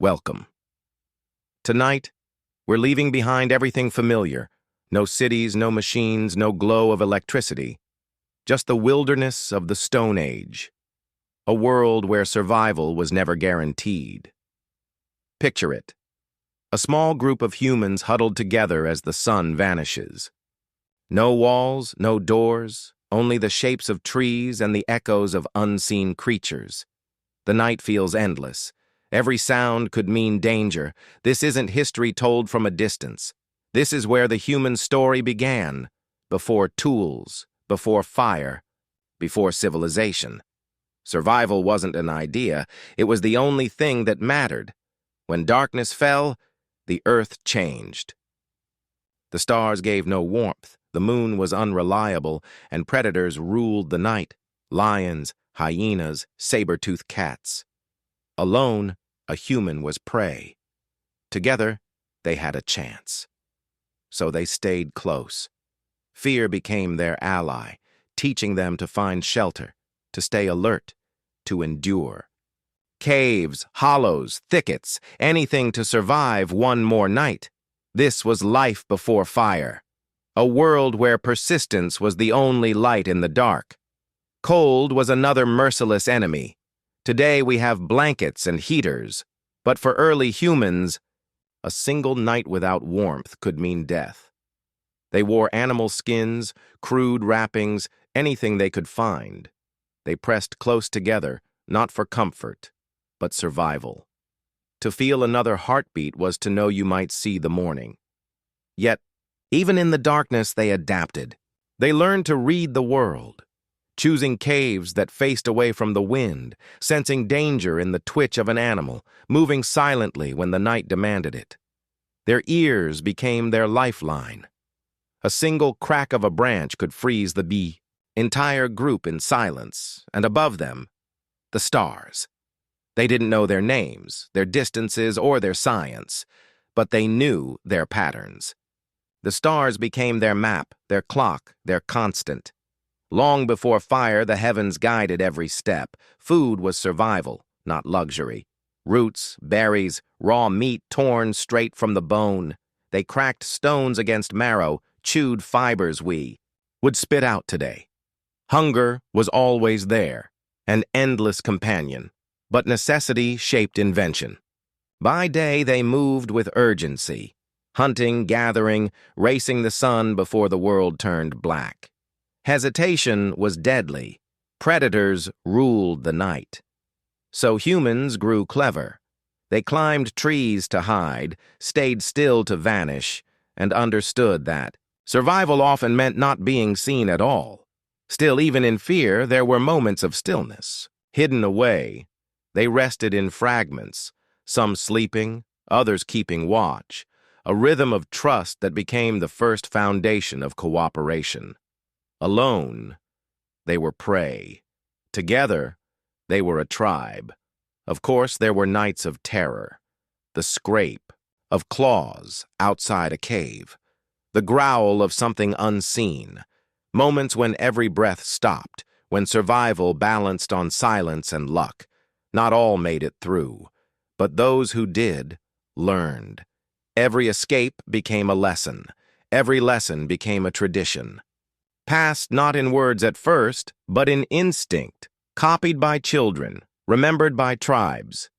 welcome. Tonight, we're leaving behind everything familiar. No cities, no machines, no glow of electricity. Just the wilderness of the Stone Age. A world where survival was never guaranteed. Picture it. A small group of humans huddled together as the sun vanishes. No walls, no doors, only the shapes of trees and the echoes of unseen creatures. The night feels endless. Every sound could mean danger. This isn't history told from a distance. This is where the human story began, before tools, before fire, before civilization. Survival wasn't an idea, it was the only thing that mattered. When darkness fell, the earth changed. The stars gave no warmth, the moon was unreliable, and predators ruled the night. Lions, hyenas, saber-toothed cats. Alone, a human was prey. Together, they had a chance. So they stayed close. Fear became their ally, teaching them to find shelter, to stay alert, to endure. Caves, hollows, thickets, anything to survive one more night. This was life before fire. A world where persistence was the only light in the dark. Cold was another merciless enemy. Today we have blankets and heaters, but for early humans, a single night without warmth could mean death. They wore animal skins, crude wrappings, anything they could find. They pressed close together, not for comfort, but survival. To feel another heartbeat was to know you might see the morning. Yet, even in the darkness, they adapted. They learned to read the world, choosing caves that faced away from the wind, sensing danger in the twitch of an animal, moving silently when the night demanded it. Their ears became their lifeline. A single crack of a branch could freeze the entire group in silence, and above them, the stars. They didn't know their names, their distances, or their science, but they knew their patterns. The stars became their map, their clock, their constant. Long before fire, the heavens guided every step. Food was survival, not luxury. Roots, berries, raw meat torn straight from the bone. They cracked stones against marrow, chewed fibers we would spit out today. Hunger was always there, an endless companion, but necessity shaped invention. By day, they moved with urgency, hunting, gathering, racing the sun before the world turned black. Hesitation was deadly. Predators ruled the night. So humans grew clever. They climbed trees to hide, stayed still to vanish, and understood that survival often meant not being seen at all. Still, even in fear, there were moments of stillness. Hidden away, they rested in fragments, some sleeping, others keeping watch, a rhythm of trust that became the first foundation of cooperation. Alone, they were prey. Together, they were a tribe. Of course, there were nights of terror, the scrape of claws outside a cave, the growl of something unseen, moments when every breath stopped, when survival balanced on silence and luck. Not all made it through, but those who did learned. Every escape became a lesson. Every lesson became a tradition. Passed not in words at first, but in instinct, copied by children, remembered by tribes.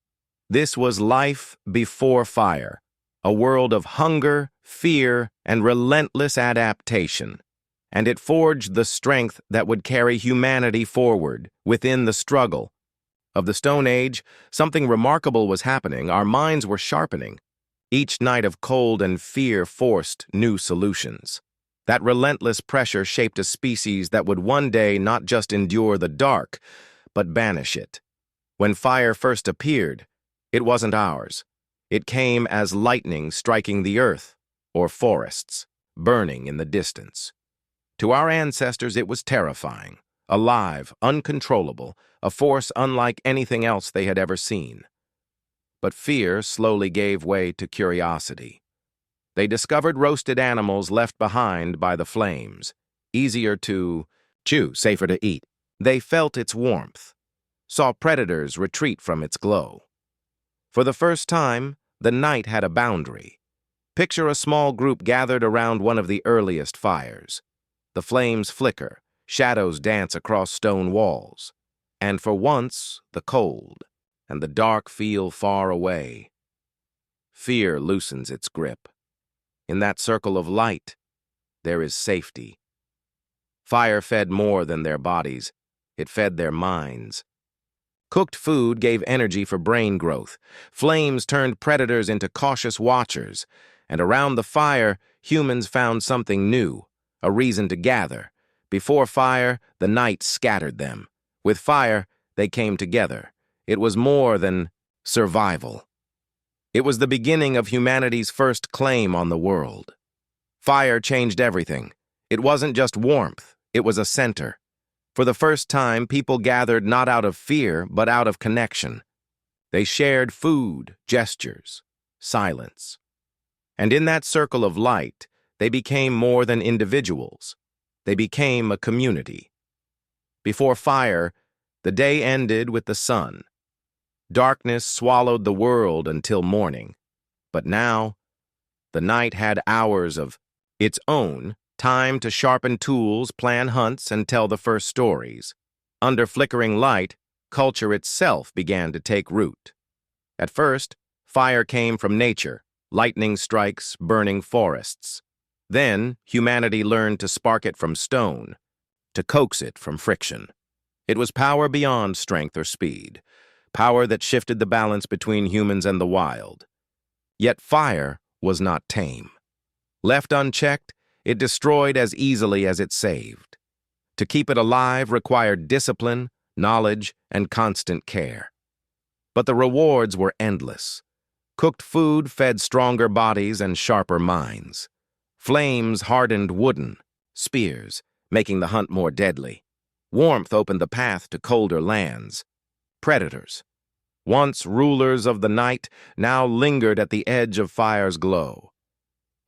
This was life before fire, a world of hunger, fear, and relentless adaptation. And it forged the strength that would carry humanity forward within the struggle. Of the Stone Age, something remarkable was happening. Our minds were sharpening. Each night of cold and fear forced new solutions. That relentless pressure shaped a species that would one day not just endure the dark, but banish it. When fire first appeared, it wasn't ours. It came as lightning striking the earth, or forests, burning in the distance. To our ancestors, it was terrifying, alive, uncontrollable, a force unlike anything else they had ever seen. But fear slowly gave way to curiosity. They discovered roasted animals left behind by the flames, easier to chew, safer to eat. They felt its warmth, saw predators retreat from its glow. For the first time, the night had a boundary. Picture a small group gathered around one of the earliest fires. The flames flicker, shadows dance across stone walls, and for once, the cold and the dark feel far away. Fear loosens its grip. In that circle of light, there is safety. Fire fed more than their bodies. It fed their minds. Cooked food gave energy for brain growth. Flames turned predators into cautious watchers. And around the fire, humans found something new, a reason to gather. Before fire, the night scattered them. With fire, they came together. It was more than survival. It was the beginning of humanity's first claim on the world. Fire changed everything. It wasn't just warmth, it was a center. For the first time, people gathered not out of fear, but out of connection. They shared food, gestures, silence. And in that circle of light, they became more than individuals. They became a community. Before fire, the day ended with the sun. Darkness swallowed the world until morning. But now, the night had hours of its own, time to sharpen tools, plan hunts, and tell the first stories. Under flickering light, culture itself began to take root. At first, fire came from nature, lightning strikes, burning forests. Then, humanity learned to spark it from stone, to coax it from friction. It was power beyond strength or speed, power that shifted the balance between humans and the wild. Yet fire was not tame. Left unchecked, it destroyed as easily as it saved. To keep it alive required discipline, knowledge, and constant care. But the rewards were endless. Cooked food fed stronger bodies and sharper minds. Flames hardened wooden, spears, making the hunt more deadly. Warmth opened the path to colder lands. Predators, once rulers of the night, now lingered at the edge of fire's glow.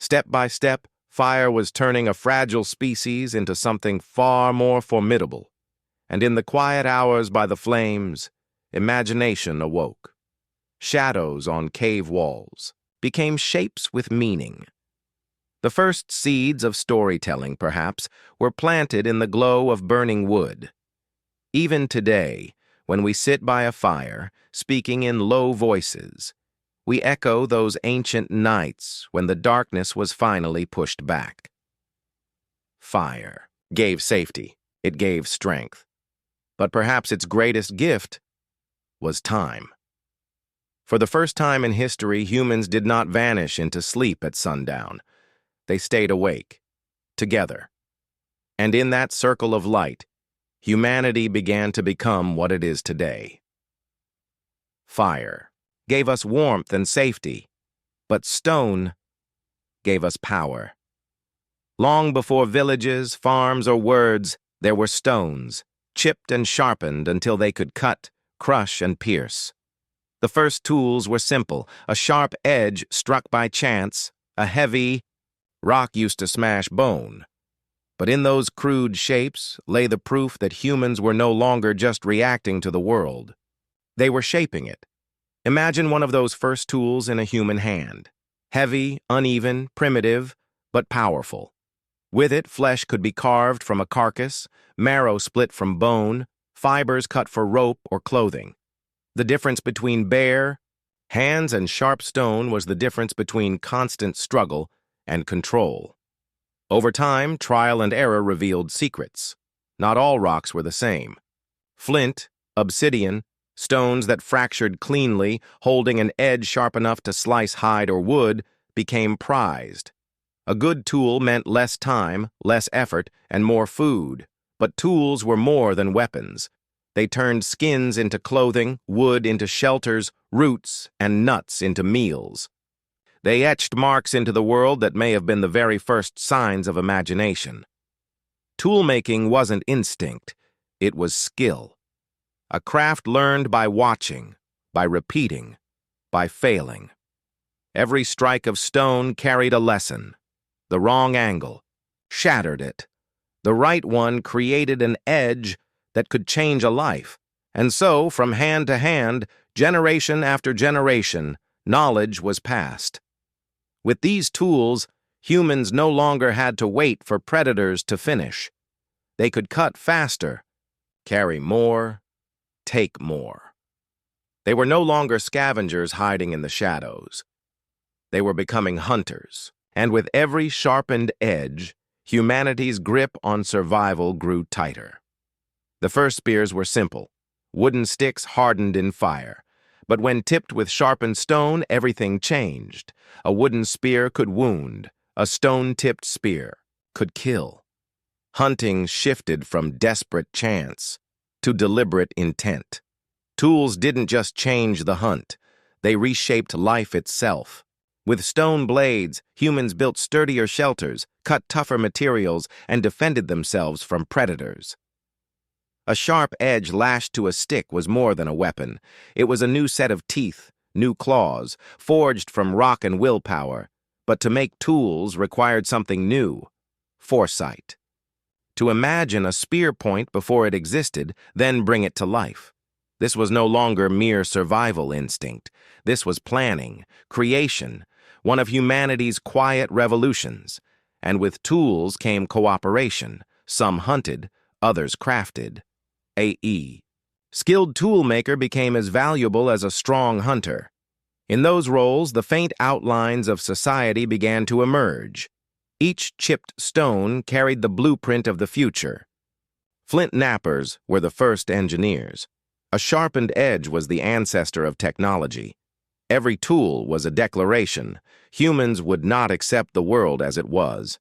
Step by step, fire was turning a fragile species into something far more formidable. And in the quiet hours by the flames, imagination awoke. Shadows on cave walls became shapes with meaning. The first seeds of storytelling, perhaps, were planted in the glow of burning wood. Even today, when we sit by a fire, speaking in low voices, we echo those ancient nights when the darkness was finally pushed back. Fire gave safety, it gave strength. But perhaps its greatest gift was time. For the first time in history, humans did not vanish into sleep at sundown. They stayed awake, together. And in that circle of light, humanity began to become what it is today. Fire gave us warmth and safety, but stone gave us power. Long before villages, farms, or words, there were stones, chipped and sharpened until they could cut, crush, and pierce. The first tools were simple: a sharp edge struck by chance, a heavy rock used to smash bone. But in those crude shapes lay the proof that humans were no longer just reacting to the world. They were shaping it. Imagine one of those first tools in a human hand. Heavy, uneven, primitive, but powerful. With it, flesh could be carved from a carcass, marrow split from bone, fibers cut for rope or clothing. The difference between bare hands and sharp stone was the difference between constant struggle and control. Over time, trial and error revealed secrets. Not all rocks were the same. Flint, obsidian, stones that fractured cleanly, holding an edge sharp enough to slice hide or wood, became prized. A good tool meant less time, less effort, and more food. But tools were more than weapons. They turned skins into clothing, wood into shelters, roots and nuts into meals. They etched marks into the world that may have been the very first signs of imagination. Tool-making wasn't instinct, it was skill. A craft learned by watching, by repeating, by failing. Every strike of stone carried a lesson. The wrong angle shattered it. The right one created an edge that could change a life. And so, from hand to hand, Generation after generation, knowledge was passed. With these tools, humans no longer had to wait for predators to finish. They could cut faster, carry more, take more. They were no longer scavengers hiding in the shadows. They were becoming hunters, and with every sharpened edge, humanity's grip on survival grew tighter. The first spears were simple, wooden sticks hardened in fire. But when tipped with sharpened stone, everything changed. A wooden spear could wound. A stone-tipped spear could kill. Hunting shifted from desperate chance to deliberate intent. Tools didn't just change the hunt. They reshaped life itself. With stone blades, humans built sturdier shelters, cut tougher materials, and defended themselves from predators. A sharp edge lashed to a stick was more than a weapon. It was a new set of teeth, new claws, forged from rock and willpower. But to make tools required something new: foresight. To imagine a spear point before it existed, then bring it to life. This was no longer mere survival instinct. This was planning, creation, one of humanity's quiet revolutions. And with tools came cooperation. Some hunted, others crafted. A.E. Skilled toolmaker became as valuable as a strong hunter. In those roles, the faint outlines of society began to emerge. Each chipped stone carried the blueprint of the future. Flint knappers were the first engineers. A sharpened edge was the ancestor of technology. Every tool was a declaration. Humans would not accept the world as it was.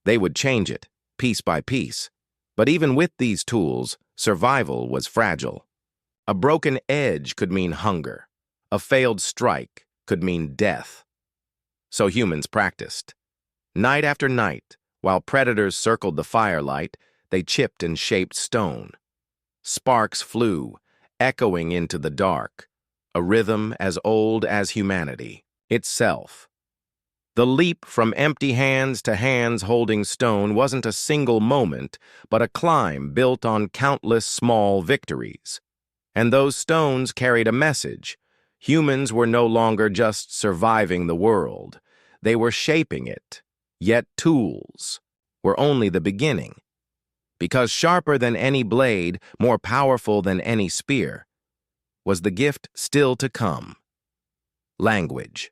They would change it, piece by piece. But even with these tools, survival was fragile. A broken edge could mean hunger. A failed strike could mean death. So humans practiced. Night after night, while predators circled the firelight, they chipped and shaped stone. Sparks flew, echoing into the dark, a rhythm as old as humanity itself. The leap from empty hands to hands holding stone wasn't a single moment, but a climb built on countless small victories. And those stones carried a message. Humans were no longer just surviving the world. They were shaping it. Yet tools were only the beginning. Because sharper than any blade, more powerful than any spear, was the gift still to come: language.